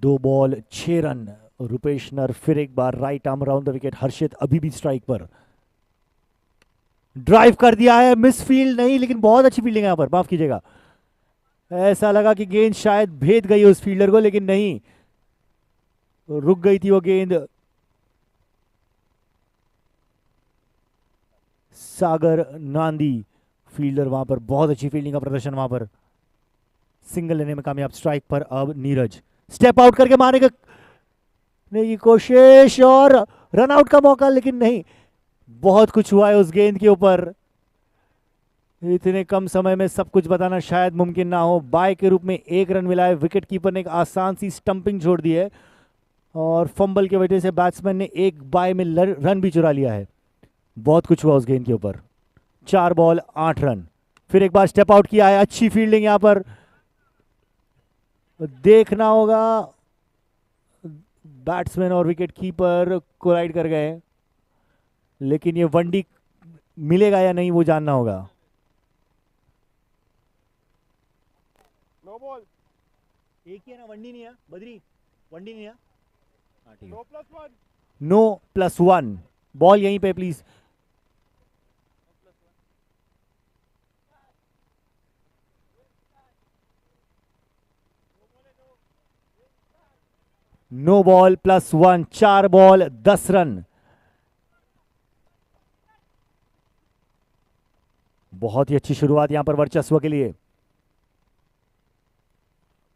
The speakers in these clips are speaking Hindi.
2 बॉल 6 रन। रुपेश नर फिर एक बार right arm around the wicket. Harshit अभी भी स्ट्राइक पर। ड्राइव कर दिया है, मिस फील्ड नहीं, लेकिन बहुत अच्छी फील्डिंग है यहां पर, माफ कीजिएगा। ऐसा लगा कि गेंद शायद भेद गई उस फील्डर को, लेकिन नहीं, रुक गई थी वो गेंद। सागर नांदी फील्डर वहां पर, बहुत अच्छी फील्डिंग का प्रदर्शन वहां पर। सिंगल लेने में कामयाब। स्ट्राइक पर अब नीरज स्टेप आउट करके मारने की कोशिश और रन आउट का मौका, लेकिन नहीं। बहुत कुछ हुआ है उस गेंद के ऊपर। इतने कम समय में सब कुछ बताना शायद मुमकिन ना हो। बाय के रूप में 1 रन मिला है। विकेट कीपर ने एक आसान सी स्टंपिंग छोड़ दी है और फंबल की वजह से बैट्समैन ने एक बाय में रन भी चुरा लिया है। बहुत कुछ हुआ उस गेंद के ऊपर। 4 बॉल 8 रन। फिर एक बार स्टेप आउट किया है। अच्छी फील्डिंग यहां पर देखना होगा। बैट्समैन और विकेट कीपर कोलाइड कर गए, लेकिन ये वनडी मिलेगा या नहीं वो जानना होगा। No ball. एक ही है ना, वनडी नहीं है बद्री, वनडी नहीं है। हाँ ठीक है। No plus one. No plus one. Ball यहीं पे please. No ball plus one. 4 ball 10 run. बहुत ही अच्छी शुरुआत यहां पर वर्चस्व के लिए।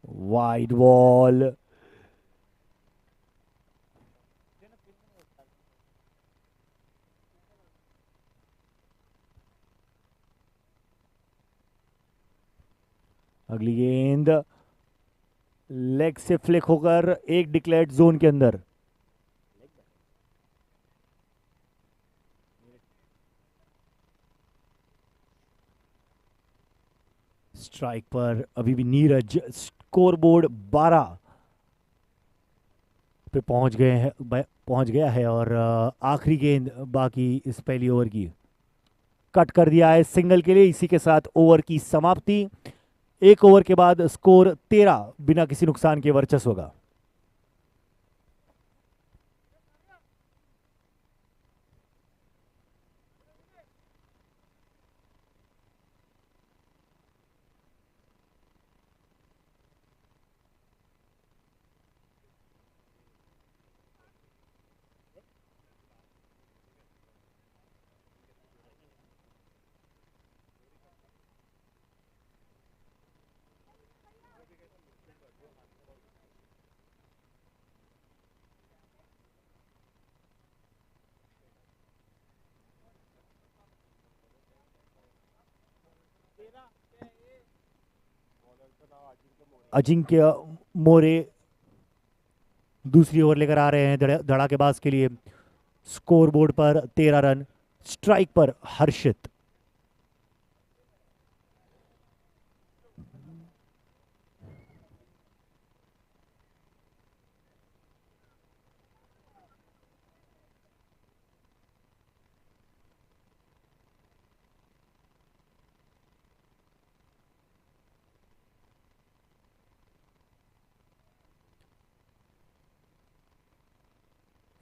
Wide ball. अगली गेंद लेग से फ्लिक होकर एक डिक्लेयर्ड जोन के अंदर। स्ट्राइक पर अभी भी नीरज। स्कोर बोर्ड 12 पे पहुंच गया है और आखिरी गेंद बाकी इस पहली ओवर की। कट कर दिया है सिंगल के लिए। इसी के साथ ओवर की समाप्ति। 1 ओवर के बाद स्कोर 13 बिना किसी नुकसान के वर्चस्व का। अजिंक्य मोरे दूसरी ओवर लेकर आ रहे हैं धड़ाकेबाज के लिए। स्कोर बोर्ड पर 13 रन। स्ट्राइक पर हर्षित।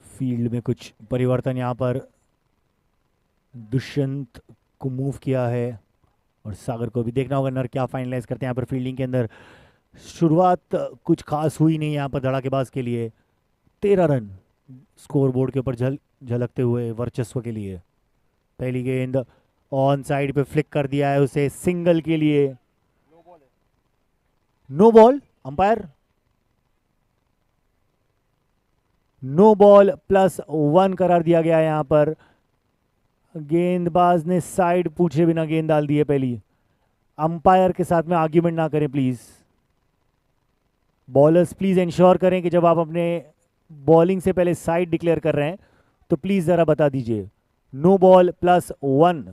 फील्ड में कुछ परिवर्तन यहां पर। दुष्यंत को मूव किया है और सागर को भी देखना होगा नर क्या फाइनलाइज करते हैं यहाँ पर फील्डिंग के अंदर। शुरुआत कुछ खास हुई नहीं यहाँ पर धड़ाकेबाज के लिए। 13 रन स्कोर बोर्ड के ऊपर झलकते हुए वर्चस्व के लिए। पहली गेंद ऑन साइड पे फ्लिक कर दिया है उसे सिंगल के लिए। नो बॉल है। No ball. Umpire no ball plus 1 करार दिया गया है यहां पर। गेंदबाज ने साइड पूछे बिना गेंद डाल दी है पहली। अंपायर के साथ में आर्ग्यूमेंट ना करें प्लीज। बॉलर्स प्लीज इंश्योर करें कि जब आप अपने बॉलिंग से पहले साइड डिक्लेयर कर रहे हैं तो प्लीज जरा बता दीजिए। No ball plus 1।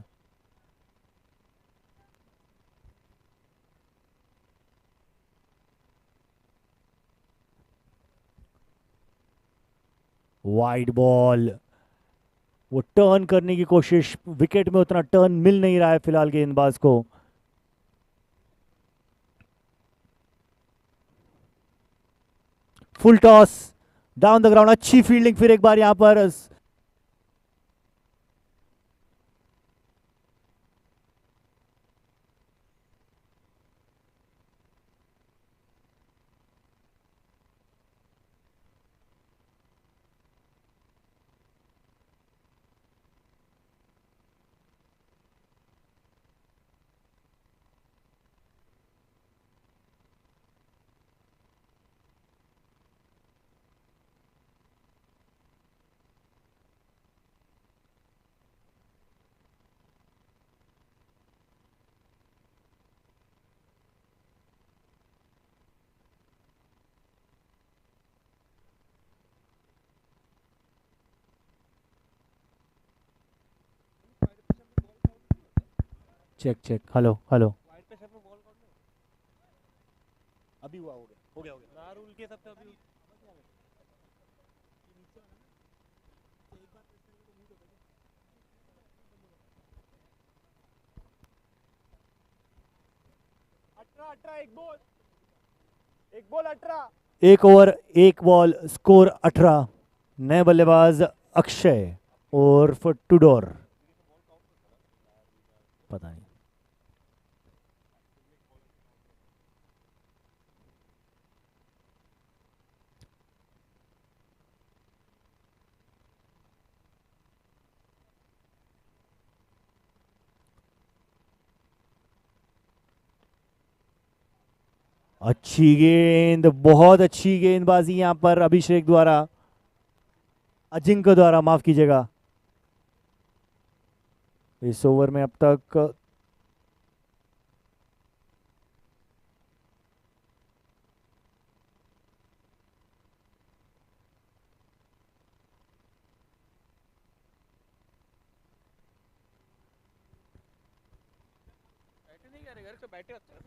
Wide ball. वो टर्न करने की कोशिश, विकेट में उतना टर्न मिल नहीं रहा है फिलहाल गेंदबाज को। Full toss down the ground, अच्छी फील्डिंग फिर एक बार यहां पर। Check check, hello hello. Wide पे सब में बॉल काउंट नहीं अभी हुआ, हो गया हो गया हो गया। ना रूल के तब तक अभी अठारह अठारह एक बॉल 18। एक ओवर एक बॉल, स्कोर 18। नए बल्लेबाज अक्षय और टुडोर, पता नहीं। अच्छी गेंद, बहुत अच्छी गेंदबाजी यहां पर अभिषेक द्वारा, अजिंक्य द्वारा, माफ कीजिएगा। इस ओवर में अब तक बैठे नहीं कर रहे घर पे बैठे अच्छा है।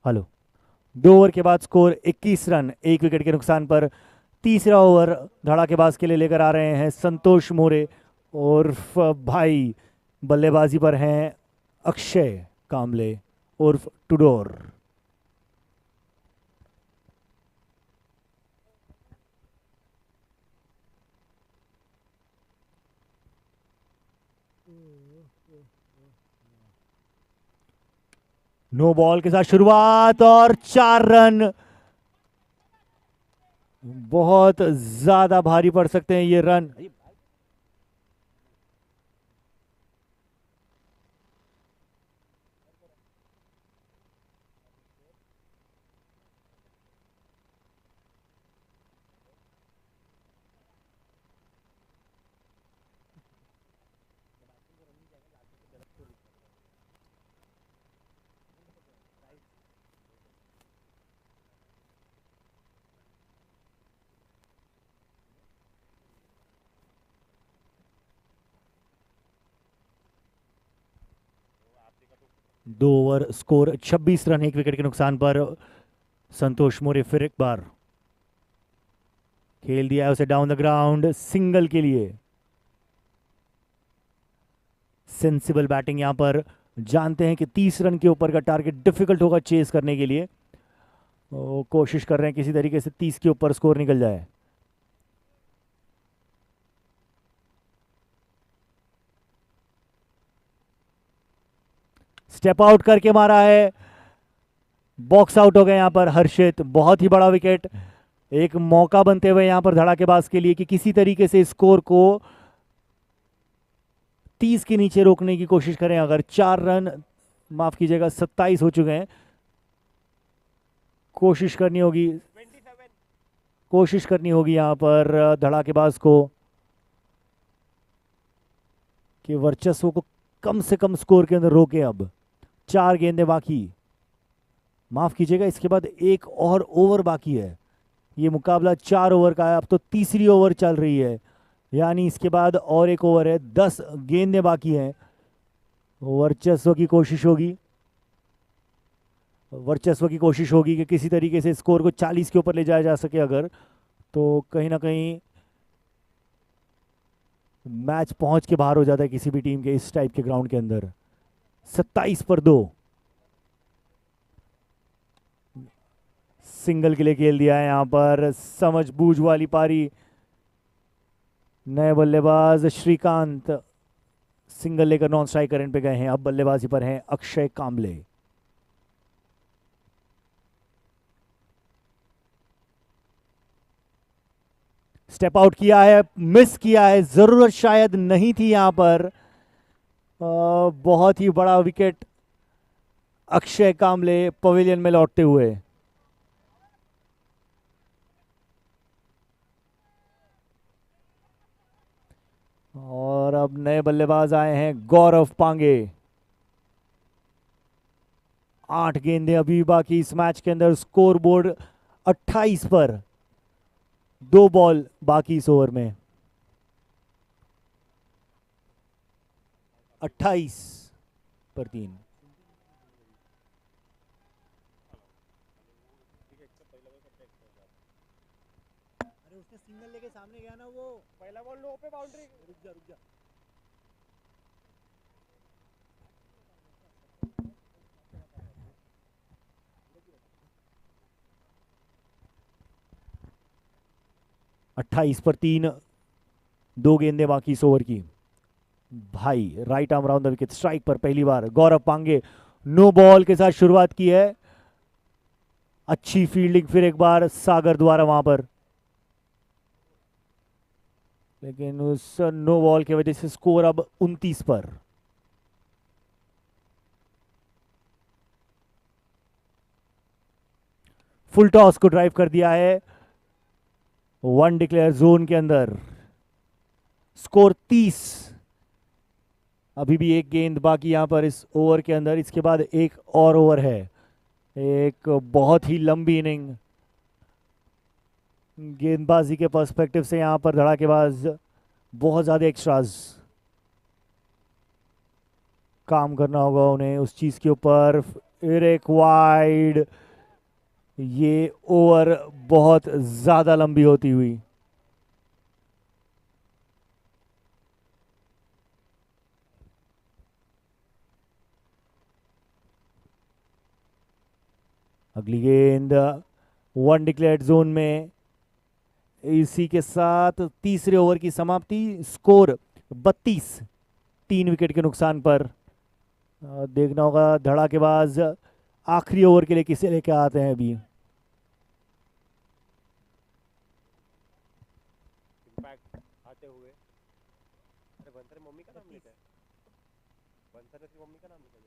हेलो। 2 ओवर के बाद स्कोर 21 रन, 1 विकेट के नुकसान पर। तीसरा ओवर धड़ाकेबाज के लिए लेकर आ रहे हैं संतोष मोरे, और भाई बल्लेबाजी पर हैं अक्षय कामले उर्फ टुडोर। नो बॉल के साथ शुरुआत और 4 रन। बहुत ज्यादा भारी पड़ सकते हैं ये run. 2 over score 26 run, 1 wicket के नुकसान पर। संतोष मोरे फिर एक बार खेल दिया है उसे डाउन द ग्राउंड सिंगल के लिए। सेंसिबल बैटिंग यहां पर। जानते हैं कि 30 रन के ऊपर का टारगेट डिफिकल्ट होगा चेस करने के लिए। कोशिश कर रहे हैं किसी तरीके से 30 के ऊपर स्कोर निकल जाए। स्टेप आउट करके मारा है, बॉक्स आउट हो गए यहां पर हर्षित। बहुत ही बड़ा विकेट, एक मौका बनते हुए यहां पर धड़ाकेबाज के लिए कि किसी तरीके से स्कोर को 30 के नीचे रोकने की कोशिश करें। अगर 4 रन, माफ कीजिएगा 27 हो चुके हैं, कोशिश करनी होगी, 27 कोशिश करनी होगी यहां पर धड़ाकेबाज को कि वर्चस्व को कम से कम स्कोर के अंदर रोके। अब 4 गेंदें बाकी, माफ कीजिएगा इसके बाद एक और ओवर बाकी है। ये मुकाबला 4 ओवर का है, अब तो तीसरी ओवर चल रही है, यानी इसके बाद और एक ओवर है। 10 गेंदें बाकी हैं। वर्चस्व की कोशिश होगी, वर्चस्व की कोशिश होगी कि किसी तरीके से स्कोर को 40 के ऊपर ले जाया जा सके। अगर तो कहीं ना कहीं मैच पहुंच के बाहर हो जाता है किसी भी टीम के इस टाइप के ग्राउंड के अंदर। 27 पर 2, सिंगल के लिए खेल दिया है यहां पर। समझ बूझ वाली पारी। नए बल्लेबाज श्रीकांत सिंगल लेकर नॉन स्ट्राइक करंट पे गए हैं। अब बल्लेबाजी पर हैं अक्षय कांबले। स्टेप आउट किया है, मिस किया है, जरूरत शायद नहीं थी यहां पर। बहुत ही बड़ा विकेट अक्षय कांबले पवेलियन में लौटते हुए। और अब नए बल्लेबाज आए हैं गौरव पांगे। 8 गेंदें अभी बाकी इस मैच के अंदर। स्कोर बोर्ड 28 पर, 2 बॉल बाकी इस ओवर में। 28 पर 3। अरे उसने सिंगल लेके सामने गया ना, वो पहला बॉल लो पे बाउंड्री। रुक जा रुक जा। अट्ठाईस पर 3, 2 गेंदें बाकी इस ओवर की। भाई right arm round the wicket, strike पर पहली बार गौरव पांगे। नो बॉल के साथ शुरुआत की है। अच्छी फील्डिंग फिर एक बार सागर द्वारा वहां पर, लेकिन उस नो बॉल की वजह से स्कोर अब 29 पर। फुल टॉस को ड्राइव कर दिया है 1 डिक्लेयर जोन के अंदर। स्कोर 30। अभी भी एक गेंद बाकी यहां पर इस ओवर के अंदर। इसके बाद एक और ओवर है। एक बहुत ही लंबी इनिंग गेंदबाजी के पर्सपेक्टिव से यहां पर धड़ाकेबाज बहुत ज़्यादा एक्स्ट्राज काम करना होगा उन्हें उस चीज़ के ऊपर। फिर एक वाइड, ये ओवर बहुत ज़्यादा लंबी होती हुई। अगली गेंद 1 डिक्लेयर्ड जोन में। इसी के साथ तीसरे ओवर की समाप्ति। स्कोर 32, 3 विकेट के नुकसान पर। देखना होगा धड़ाकेबाज आखिरी ओवर के लिए किसे लेके आते हैं अभी। इम्पैक्ट आते हुए। अरे बंसर मम्मी का नाम लेता है। बंसर की मम्मी का नाम लेता है।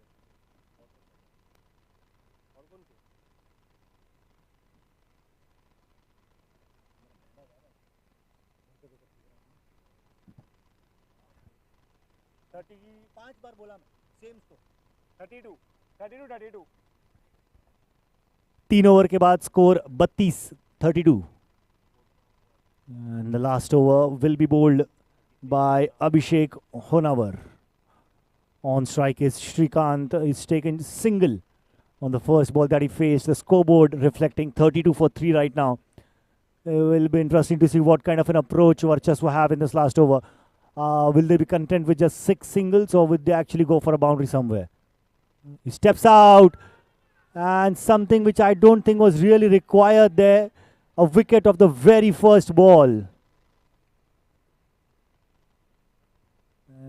और कौन सी? थर्टी 5 बार बोला मैं, सेम स्कोर 32 32 32। 3 ओवर के बाद score 32, 32। And the last over will be bowled by Abhishek Honavar. On strike is Shrikant. He's taken single on the first ball that he faced. The scoreboard reflecting 32 for 3 right now. It will be interesting to see what kind of an approach Varchas will have in this last over. Will they be content with just 6 singles, or would they actually go for a boundary somewhere? He steps out, and something which I don't think was really required there, a wicket of the very first ball.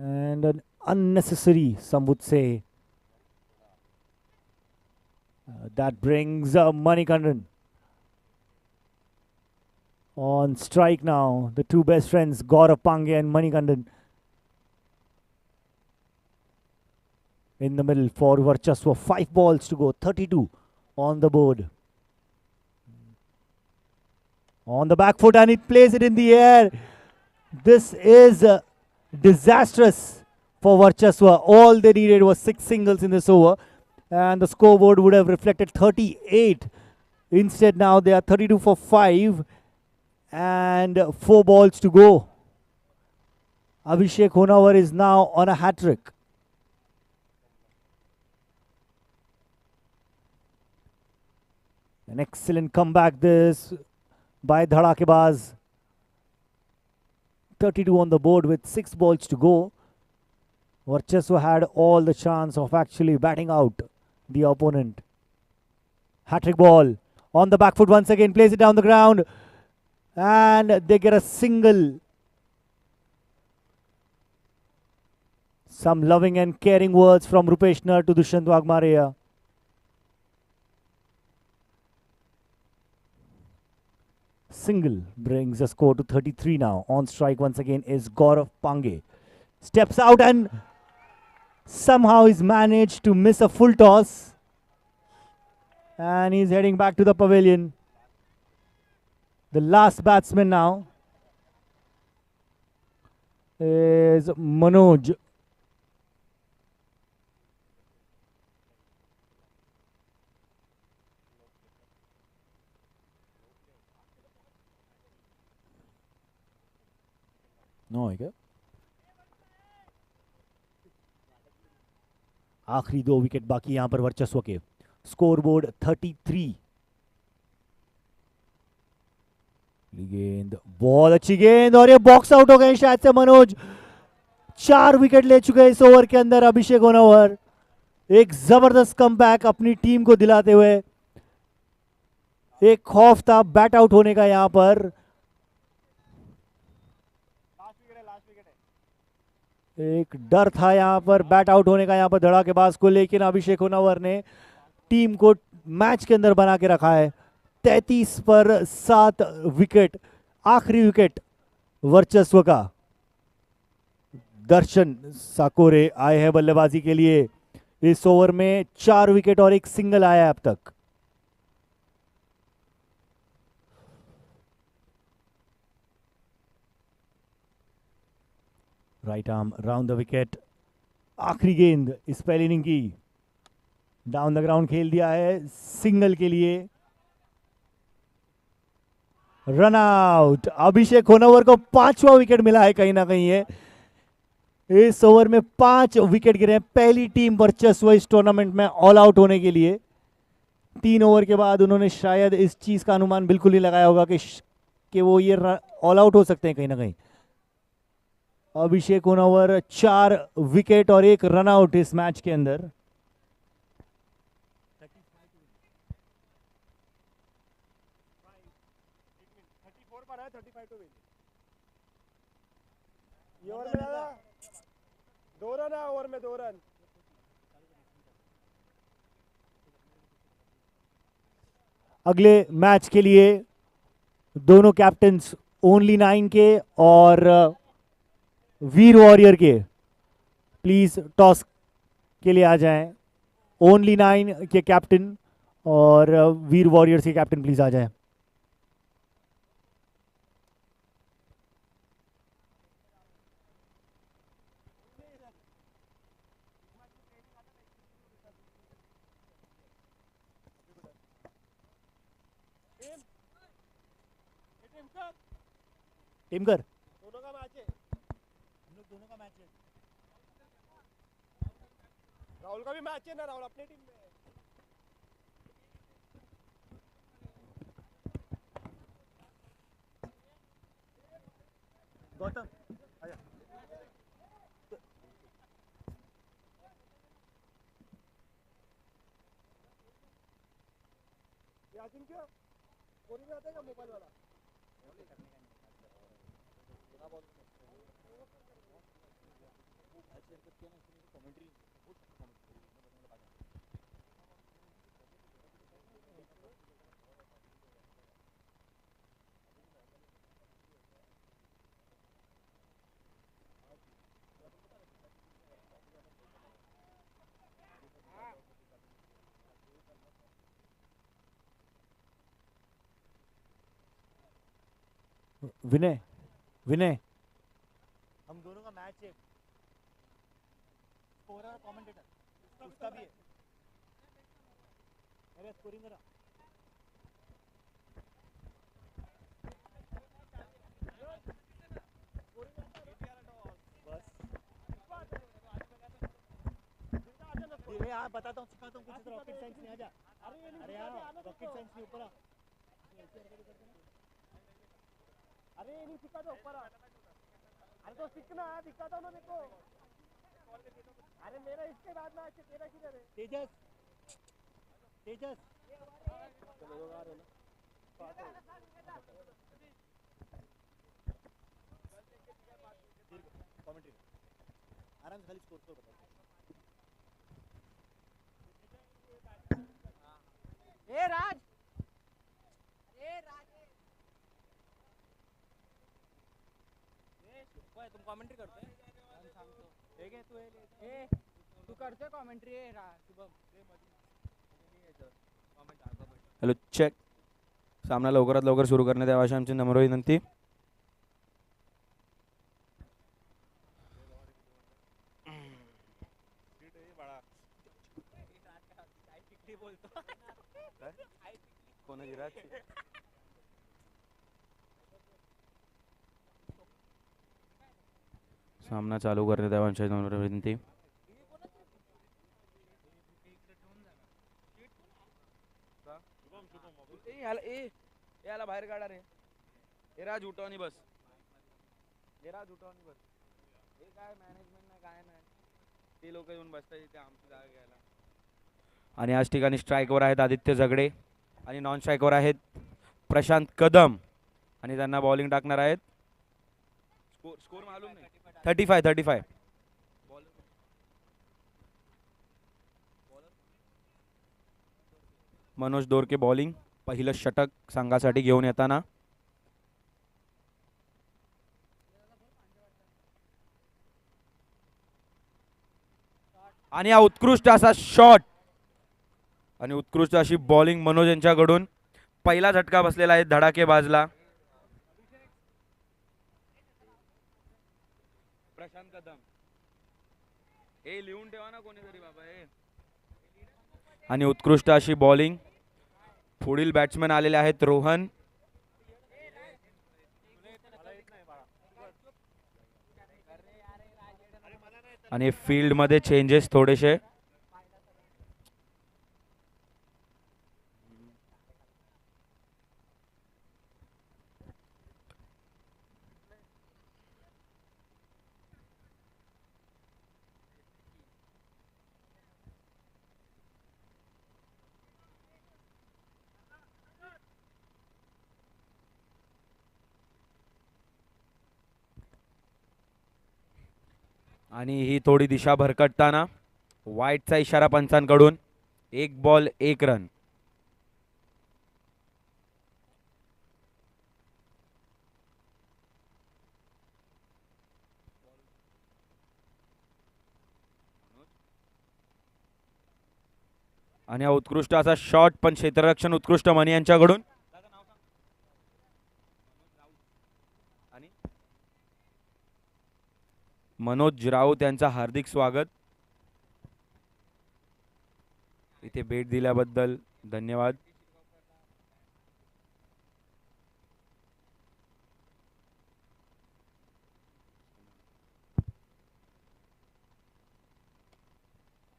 And an unnecessary, some would say. That brings Manikandan on strike now. The two best friends, Gaurav Pandey and Manikandan, in the middle for Varchaswa. 5 balls to go, 32 on the board. On the back foot, and it plays it in the air. This is disastrous for Varchaswa. All they needed was 6 singles in this over, and the scoreboard would have reflected 38. Instead, now they are 32 for 5 and 4 balls to go. Abhishek Honawar is now on a hat-trick. An excellent comeback this by Dhadakebaz. 32 on the board with 6 balls to go. Varchaswa had all the chance of actually batting out the opponent. Hat-trick ball on the back foot once again, plays it down the ground, and they get a single. Some loving and caring words from Rupesh Nar to Dushyant Wagmarea. Single brings the score to 33 now. On strike once again is Gaurav Pandey. Steps out and somehow he's managed to miss a full toss. And he's heading back to the pavilion. The last batsman now is Manoj. No है क्या? आखिरी 2 विकेट बाकी यहां पर वर्चस्व के. स्कोरबोर्ड 33. गेंद, बहुत अच्छी गेंद, और ये बॉक्स आउट हो गए शायद से मनोज. 4 विकेट ले चुके इस ओवर के अंदर अभिषेक होनावर. एक जबरदस्त कमबैक अपनी टीम को दिलाते हुए. एक खौफ था बैट आउट होने का यहां पर. एक डर था यहां पर बैट आउट होने का यहां पर धड़ाकेबाज को, लेकिन अभिषेक होनावर ने टीम को मैच के अंदर बना के रखा है. 33 पर 7 विकेट, आखिरी विकेट वर्चस्व का. दर्शन साकोरे आए हैं बल्लेबाजी के लिए. इस ओवर में 4 विकेट और 1 सिंगल आया है अब तक. Right arm round the wicket. आखिरी गेंद इस पहली इनिंग की. डाउन द ग्राउंड खेल दिया है सिंगल के लिए. Run out. अभिषेक होनावर को 5वां विकेट मिला है कहीं ना कहीं. है इस ओवर में 5 विकेट गिरे हैं. पहली टीम वर्चस्व इस टूर्नामेंट में ऑल आउट होने के लिए. 3 ओवर के बाद उन्होंने शायद इस चीज का अनुमान बिल्कुल नहीं लगाया होगा कि वो ये ऑल आउट हो सकते हैं कहीं ना कहीं. अभिषेक होनावर 4 विकेट और 1 रन आउट इस मैच के अंदर. ओवर में 2 रन. अगले मैच के लिए दोनों कैप्टन्स ओनली 9 के और वीर वॉरियर के प्लीज टॉस के लिए आ जाएं. ओनली 9 के कैप्टन और वीर वॉरियर्स के कैप्टन प्लीज आ जाएं. टिमकर, दोनों का मैच है. हम लोग दोनों का मैच है. राहुल का भी मैच है ना, राहुल अपनी टीम में है। गौतम आजा। यासिन क्या कोरी में आता है क्या मोबाइल वाला? विनय विनय हम दोनों का मैच है, स्कोरर और कमेंटेटर उसका भी है। अरे स्कोरिंग करा। बस ये यार बताता हूँ, सिखाता हूँ कुछ, रॉकेट साइंस में आ जा। अरे यार रॉकेट साइंस में ऊपर आ। अरे ये नहीं सिखा दो ऊपर आ। अरे तो सीखना है, दिखाता हूँ ना देखो। अरे मेरा इसके बाद मैच है, तेरा किधर है? तेजस तेजस कमेंट्री आराम से खाली स्कोर स्कोर बता। ए राज, ए राज, तुम कमेंट्री करते ठीक है? तू करते कमेंट्री शुभम? Hello check. सामना लवकरात लवकर सुरू करण्यात यावा अशी आमची नम्र विनंती. सामना चालू करण्यात यावा अशी नम्र विनंती. याला बाहेर काढा रे. हे राज उठवणी बस. हे राज उठवणी बस. हे काय मॅनेजमेंट नाही काय नाही. ते लोक येऊन बसतात इथे आमची जागा घ्यायला. आणि आज ठिकाणी स्ट्राईकवर आहेत आदित्य झगडे आणि नॉन स्ट्राईकवर आहेत प्रशांत कदम आणि त्यांना बॉलिंग टाकणार आहेत. स्कोर मालूम नाही. 35. मनोज दोरके बॉलिंग. पहिलं षटक संघासाठी घेऊन येताना. आणि हा उत्कृष्ट असा शॉट आणि उत्कृष्ट अशी बॉलिंग मनोज यांच्याकडून. पहिला झटका बसलेला आहे धडाकेबाजला. प्रशांत कदम हे लिहून ठेवा ना कोणीतरी बाबा हे. आणि उत्कृष्ट अशी बॉलिंग. पुढील बॅट्समॅन आलेले आहेत रोहन. आणि फील्ड मध्ये चेंजेस थोडेसे. आणि ही थोडी दिशा भरकटताना वाईटचा इशारा पंचांकडून. 1 बॉल 1 रन. आणि हा उत्कृष्ट असा शॉट पण क्षेत्ररक्षण उत्कृष्ट मनी यांच्याकडून. मनोज राऊत यांचा हार्दिक स्वागत. इथे भेट दिल्याबद्दल धन्यवाद.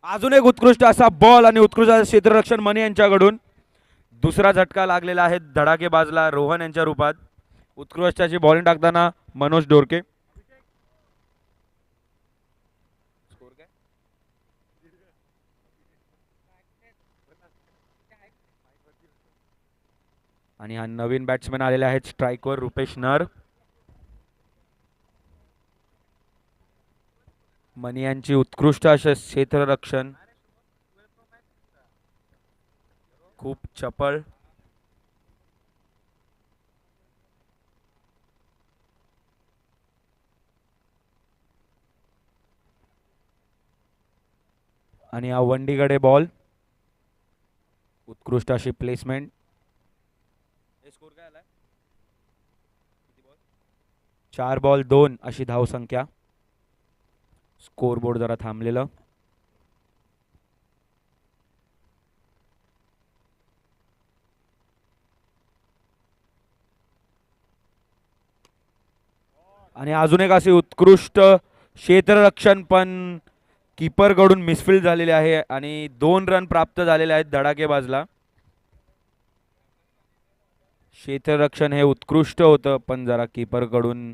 अजून एक उत्कृष्ट असा बॉल आणि उत्कृष्ट असं क्षेत्ररक्षण मनी यांच्याकडून. दुसरा झटका लागलेला आहे धडाकेबाजला रोहन यांच्या रूपात. उत्कृष्ट अशी बॉलिंग टाकताना मनोज डोरके. स्कोर काय? आणि हा नवीन बॅट्समॅन आलेले आहेत स्ट्राईकवर रुपेश नर. मनी यांची उत्कृष्ट असे क्षेत्ररक्षण, खूप चपळ. आणि हा वंडीकडे बॉल, उत्कृष्ट अशी प्लेसमेंट. स्कोर काय आलाय? 4 बॉल 2 अशी धावसंख्या. स्कोरबोर्ड जरा थांबलेलं. आणि अजून एक असे उत्कृष्ट क्षेत्ररक्षण पण कीपर कडून मिसफील्ड झालेले आहे आणि 2 रन प्राप्त झालेले आहेत धडाकेबाजला. क्षेत्ररक्षण हे उत्कृष्ट होतं पण जरा कीपर कडून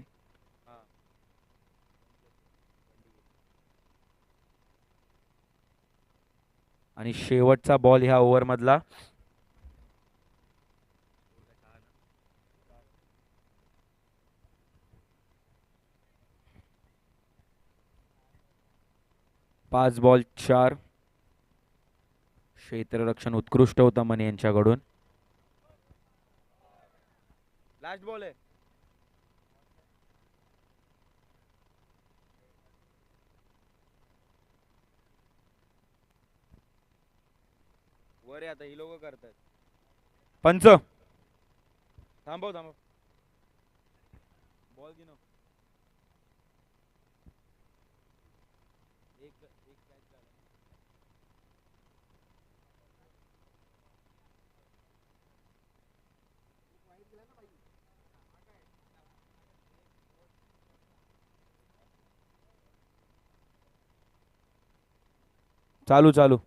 आणि शेवटचा बॉल ह्या ओव्हर मधला. पाच बॉल 4. क्षेत्ररक्षण उत्कृष्ट होता मनी यांच्याकडून. लास्ट बॉल आहे. वर आता ही लोक करतात. पंच थांबव थांबव. बॉल घेणं. एक कॅच झाला. चालू चालू.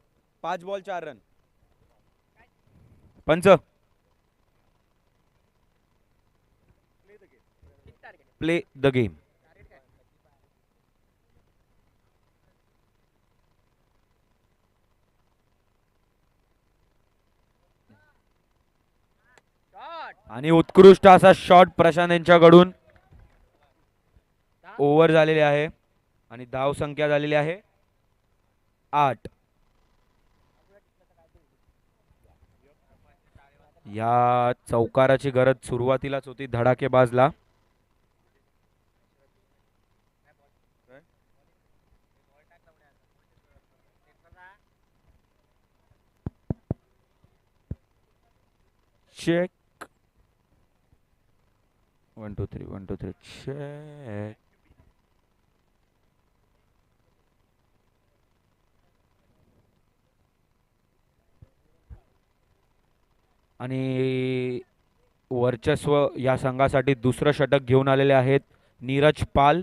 5 ball 4 run. Punch play the game. आणि उत्कृष्ट असा शॉट प्रशांत यांच्याकडून. ओव्हर झालेले आहे आणि धाव संख्या झालेली आहे 8. या चौकाराची गरज सुरुवातीलाच होती धडाकेबाजला. Check 1 2 3 1 2 3 check. आणि वर्चस्व या संघासाठी दुसरं षटक घेऊन आलेले आहेत नीरज पाल.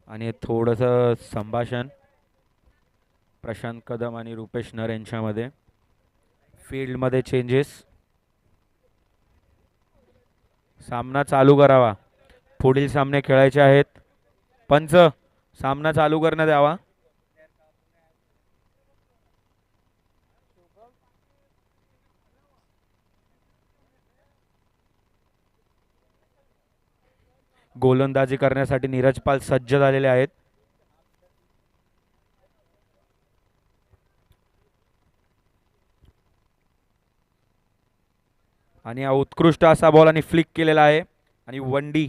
आणि थोडंसं संभाषण प्रशांत कदम आणि रुपेश नर यांच्यामध्ये. फील्डमध्ये चेंजेस. सामना चालू करावा. पुढील सामने खेळायचे आहेत. पंच सामना चालू करण्यात यावा. गोलंदाजी करण्यासाठी नीरज पाल सज्ज झालेले आहेत. आणि हा उत्कृष्ट असा बॉल आणि फ्लिक केलेला आहे आणि वंडी.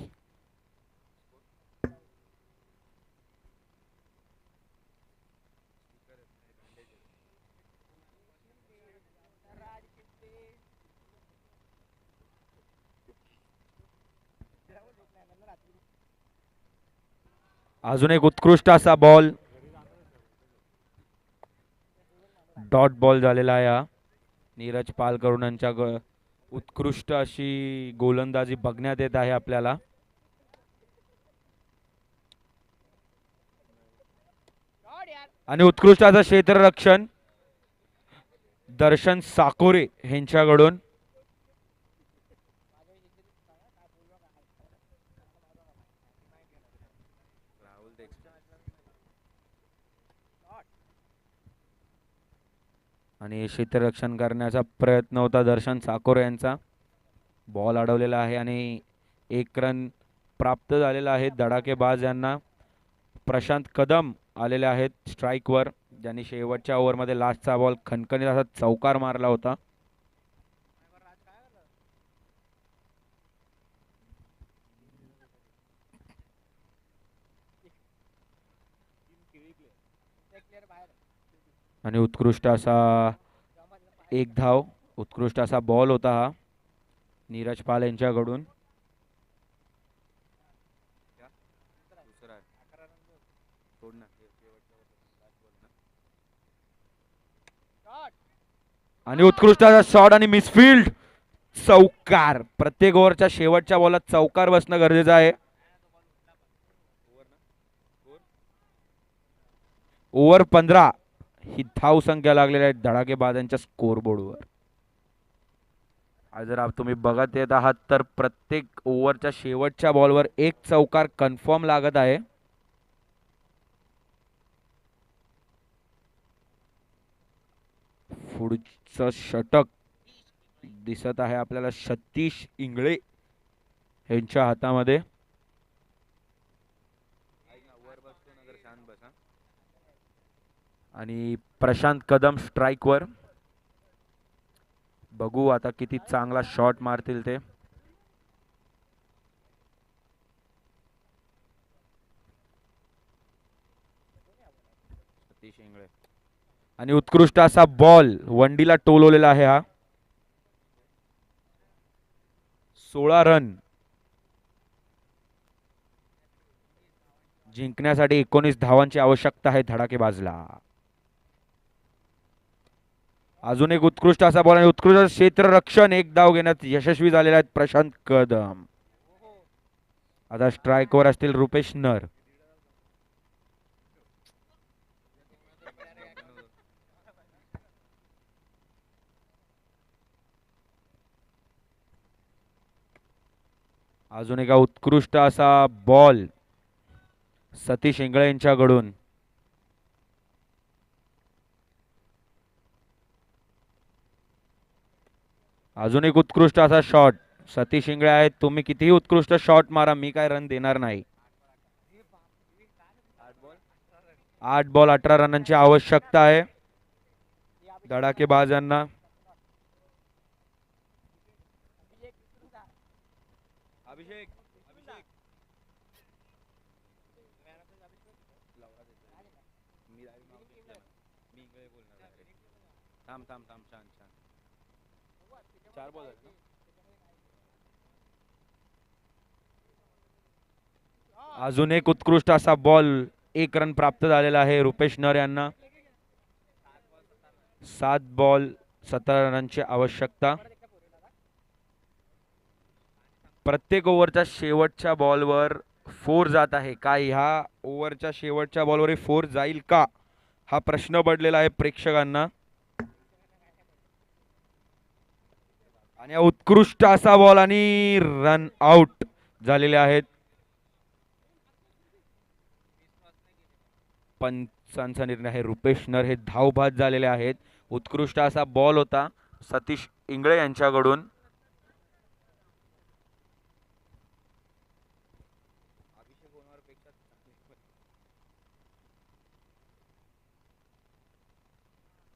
अजून एक उत्कृष्ट असा बॉल. डॉट बॉल झालेला आहे हा. नीरज पालकरून यांच्या उत्कृष्ट अशी गोलंदाजी बघण्यात येत आहे आपल्याला. आणि उत्कृष्ट असं क्षेत्ररक्षण दर्शन साकोरे यांच्याकडून. आणि क्षेत्ररक्षण करण्याचा प्रयत्न होता दर्शन साकोरे यांचा. बॉल अडवलेला आहे आणि 1 रन प्राप्त झालेला आहे धडाकेबाज यांना. प्रशांत कदम आलेले आहेत स्ट्राईकवर, ज्यांनी शेवटच्या ओव्हरमध्ये लास्टचा बॉल खणखणीत असा चौकार मारला होता. आणि उत्कृष्ट असा 1 धाव, उत्कृष्ट असा बॉल होता हा नीरज पाल यांच्याकडून. आणि उत्कृष्ट असा शॉट आणि मिसफिल्ड, चौकार. प्रत्येक ओव्हरच्या शेवटच्या बॉलात चौकार बसणं गरजेचं आहे. ओव्हर 15 ही धाव संख्या लागलेल्या आहेत धडाकेबाजांच्या स्कोरबोर्डवर. जर तुम्ही बघत येत आहात तर प्रत्येक ओव्हरच्या शेवटच्या बॉलवर 1 चौकार कन्फर्म लागत आहे. पुढचं षटक दिसत आहे आपल्याला सतीश इंगळे यांच्या हातामध्ये. आणि प्रशांत कदम स्ट्राईकवर. बघू आता किती चांगला शॉट मारतील ते. सतीश इंगळे आणि उत्कृष्ट असा बॉल वंडीला टोलवलेला आहे हा. 16 रन जिंकण्यासाठी 19 धावांची आवश्यकता आहे धडाकेबाजला. अजून एक उत्कृष्ट असा बॉल आणि उत्कृष्ट क्षेत्ररक्षण. 1 धाव घेण्यात यशस्वी झालेले आहेत प्रशांत कदम. आता स्ट्राईकवर असतील रुपेश नर. अजून एका उत्कृष्ट असा बॉल सतीश इंगळे यांच्याकडून. अजून एक उत्कृष्ट असा शॉट. सतीश इंगळे आहेत, तुम्ही कितीही उत्कृष्ट शॉट मारा, मी काय रन देणार नाही. 8 बॉल 18 रनांची आवश्यकता आहे धडाकेबाजांना. अजून एक उत्कृष्ट असा बॉल. 1 रन प्राप्त झालेला आहे रुपेश नर यांना. 7 बॉल 17 रनांची आवश्यकता. प्रत्येक ओव्हरच्या शेवटच्या बॉलवर 4 जात आहे. काय ह्या ओव्हरच्या शेवटच्या बॉलवर 4 जाईल का, हा प्रश्न पडलेला आहे प्रेक्षकांना. आणि उत्कृष्ट असा बॉल आणि रन आउट झालेले आहेत. पंचांचा निर्णय आहे. रुपेश नर हे धावबाद झालेले आहेत. उत्कृष्ट असा बॉल होता सतीश इंगळे यांच्याकडून.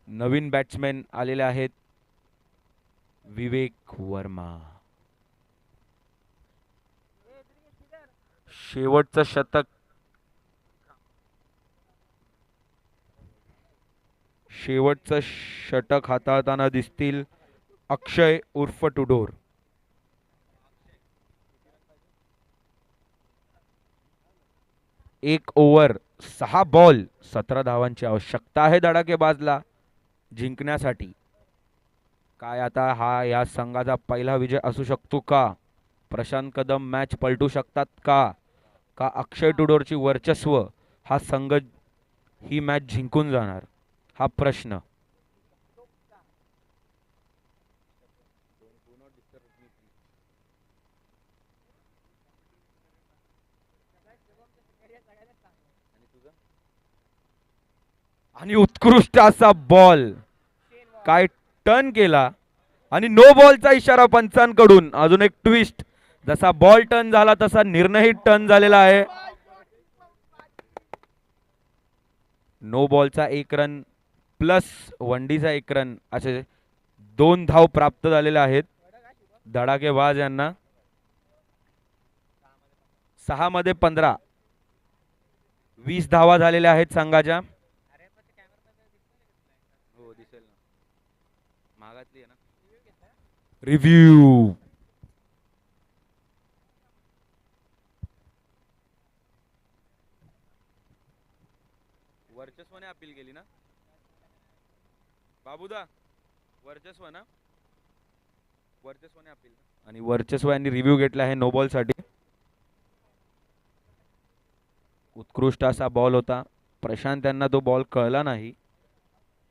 नवीन बॅट्समॅन आलेले आहेत विवेक वर्मा. शेवटचं षटक हाताळताना दिसतील अक्षय उर्फ टुडोर. एक ओव्हर 6 बॉल 17 धावांची आवश्यकता आहे धडाकेबाजला जिंकण्यासाठी. काय आता हा या संघाचा पहिला विजय असू शकतो का? प्रशांत कदम मॅच पलटू शकतात का? का अक्षय टुडोरची वर्चस्व हा संघ ही मॅच जिंकून जाणार? हा प्रश्न. आणि उत्कृष्ट असा बॉल काय टर्न केला आणि नो बॉलचा इशारा पंचांकडून. अजून एक ट्विस्ट, जसा बॉल टर्न झाला तसा निर्णय टर्न झालेला आहे. नो बॉलचा 1 रन प्लस वनडीचा 1 रन असे 2 धाव प्राप्त झालेले आहेत धडाकेबाज यांना. 6 मध्ये 15, 20 धावा झालेल्या आहेत संघाच्या. हो दिसेल ना, मागातली आहे ना. रिव्ह्यू. वर्चस्वाने अपील केली ना बाबूदा? वर्चस्व ना, वर्चस्वाने अपील. आणि वर्चस्व यांनी रिव्ह्यू घेतला आहे नो बॉल साठी. उत्कृष्ट असा बॉल होता. प्रशांत यांना तो बॉल कळला नाही.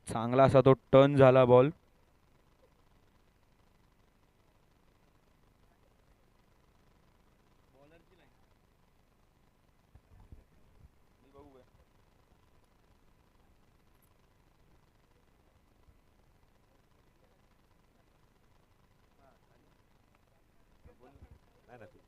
चांगला असा तो टर्न झाला बॉल. नाही ना तू.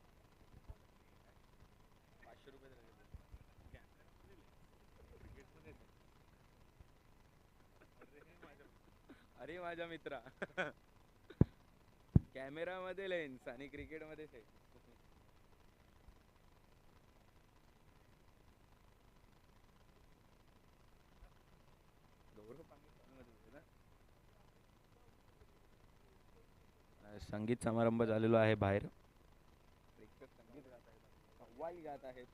अरे माझ्या मित्रा, कॅमेरा मध्ये लेन्स आणि क्रिकेट मध्ये सेट. संगीत समारंभ झालेला आहे बाहेर. प्रेक्षक संगीत गात आहेत, कव्वाली गात आहेत.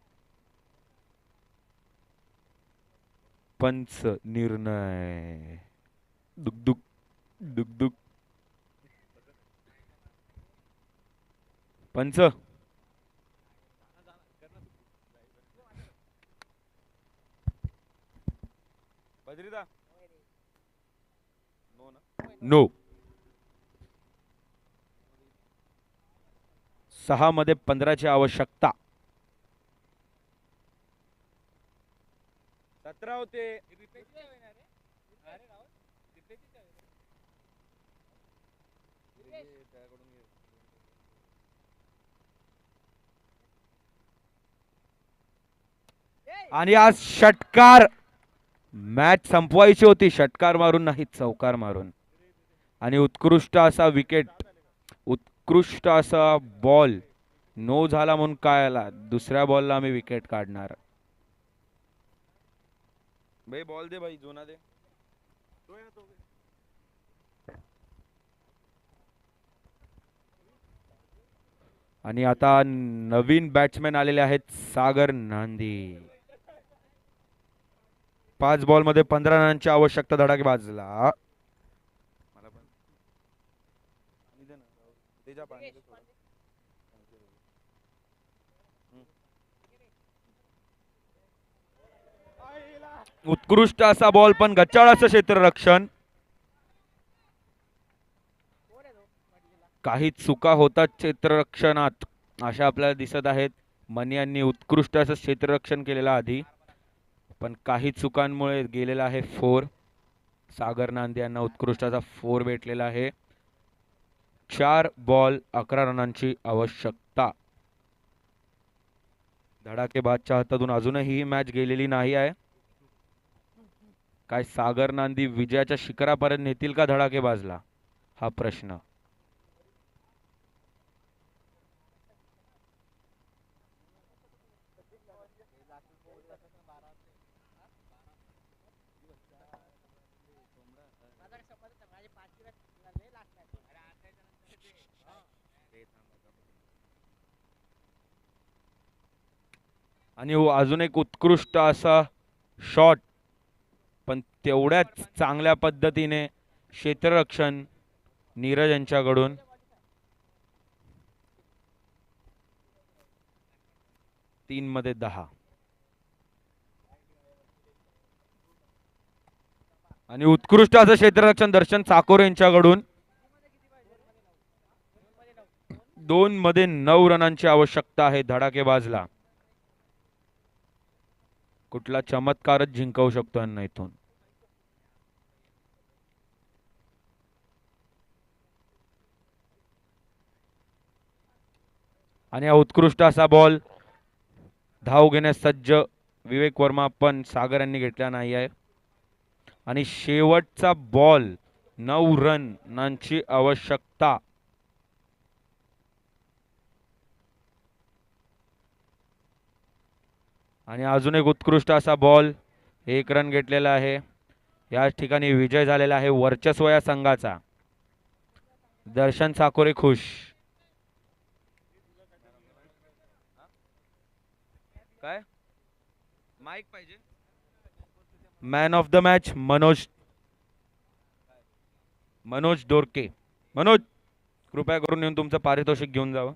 पंच निर्णय. दुगदुग दुगदुग. पंच बजरीदा नो ना, नो. 6 मध्ये 15 ची आवश्यकता. 17 होते. आणि आज षटकार. मॅच संपवायची होती षटकार मारून नाही, चौकार मारून. आणि उत्कृष्ट असा विकेट, उत्कृष्ट असा बॉल. नो झाला म्हणून काय आला, दुसऱ्या बॉलला आम्ही विकेट काढणार. भाई बॉल दे, भाई जुना दे. आणि आता नवीन बॅट्समॅन आलेले आहेत, सागर नांदी. 5 बॉल मध्ये 15 रनांची आवश्यकता धडाकेबाजला. उत्कृष्ट असा बॉल पण गच्चाळ असं क्षेत्ररक्षण. काही चुका होतात क्षेत्ररक्षणात अशा आपल्याला दिसत आहेत. मनी यांनी उत्कृष्ट असं क्षेत्ररक्षण केलेलं आधी, पण काही चुकांमुळे गेलेला आहे 4. सागर नांदे यांना उत्कृष्ट असा 4 भेटलेला आहे. 4 बॉल 11 रनांची आवश्यकता. धडाकेबाजच्या हातातून अजूनही ही मॅच गेलेली नाही आहे. काय सागर नांदी विजयाच्या शिखरापर्यंत नेतील का धडाकेबाजला, हा प्रश्न. आणि अजून एक उत्कृष्ट असा शॉट, पण तेवढ्याच चांगल्या पद्धतीने क्षेत्ररक्षण नीरज यांच्याकडून. तीन मध्ये 10. आणि उत्कृष्ट असं क्षेत्ररक्षण दर्शन चाकोरे यांच्याकडून. 2 मध्ये 9 रनांची आवश्यकता आहे धडाकेबाजला. कुठला चमत्कारच जिंकवू शकतो यांना इथून. आणि हा उत्कृष्ट असा बॉल धाव घेण्यास सज्ज विवेक वर्मा, पण सागर यांनी घेतला नाही आहे. आणि शेवटचा बॉल 9 रनांची आवश्यकता. आणि अजून एक उत्कृष्ट असा बॉल, 1 रन घेतलेला आहे. या ठिकाणी विजय झालेला आहे वर्चस्व या संघाचा. दर्शन चाकोरे खुश. काय माईक पाहिजे. Man of the match Manoj Dorke. Manoj, कृपया करून येऊन तुमचं पारितोषिक घेऊन जावं.